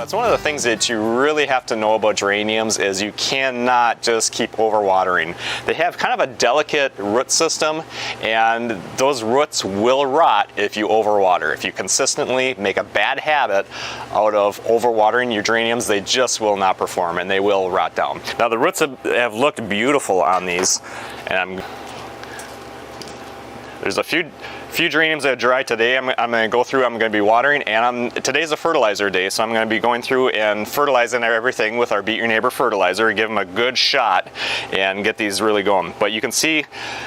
That's one of the things that you really have to know about geraniums is you cannot just keep overwatering. They have kind of a delicate root system, and those roots will rot if you overwater. If you consistently make a bad habit out of overwatering your geraniums, they just will not perform and they will rot down. Now the roots have looked beautiful on these, and there's a few geraniums that are dry today. I'm going to go through, I'm going to be watering, and today's a fertilizer day, so I'm going to be going through and fertilizing everything with our Beat Your Neighbor fertilizer, give them a good shot and get these really going. But you can see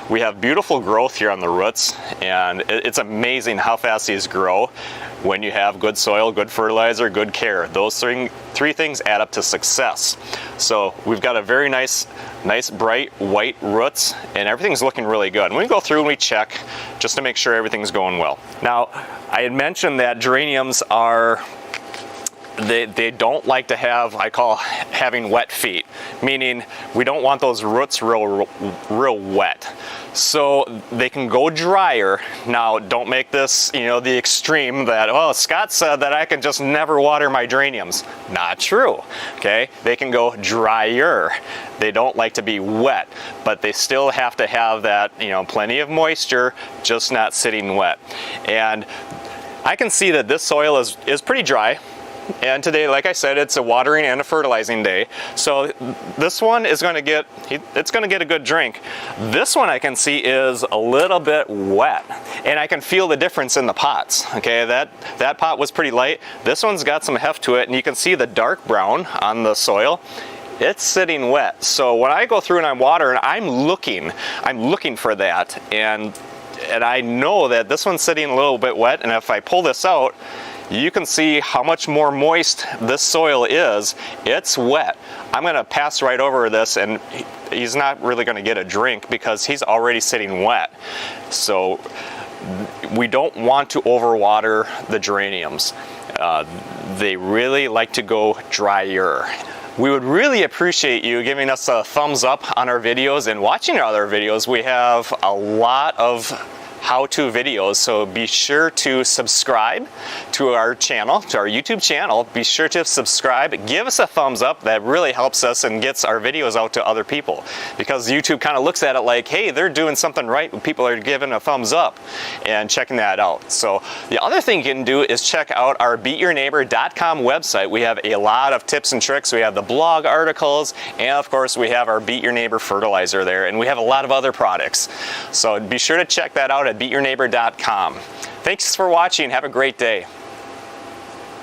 we have beautiful growth here on the roots, and it's amazing how fast these grow when you have good soil, good fertilizer, good care. Those three things add up to success. So we've got a very nice bright white roots, and everything's looking really good. And we go through and we check just to make sure everything's going well. Now, I had mentioned that geraniums are, they don't like to have, I call having wet feet, meaning we don't want those roots real wet. So they can go drier. Now, don't make this, the extreme that, oh, Scott said that I can just never water my geraniums. Not true, okay? They can go drier. They don't like to be wet, but they still have to have that, plenty of moisture, just not sitting wet. And I can see that this soil is pretty dry. And today, like I said, it's a watering and a fertilizing day. So this one is going to get, it's going to get a good drink. This one I can see is a little bit wet, and I can feel the difference in the pots. Okay, that pot was pretty light. This one's got some heft to it, and you can see the dark brown on the soil. It's sitting wet. So when I go through and I'm watering, I'm looking for that, and I know that this one's sitting a little bit wet, and if I pull this out, you can see how much more moist this soil is. It's wet. I'm going to pass right over this, and he's not really going to get a drink because he's already sitting wet. So we don't want to overwater the geraniums. They really like to go drier. We would really appreciate you giving us a thumbs up on our videos and watching our other videos. We have a lot of how-to videos, so be sure to subscribe to our channel, to our YouTube channel. Be sure to subscribe, give us a thumbs up. That really helps us and gets our videos out to other people, because YouTube kind of looks at it like, hey, they're doing something right, people are giving a thumbs up and checking that out. So the other thing you can do is check out our beatyourneighbor.com website. We have a lot of tips and tricks. We have the blog articles, and of course we have our Beat Your Neighbor fertilizer there, and we have a lot of other products. So be sure to check that out at beatyourneighbor.com. Thanks for watching. Have a great day.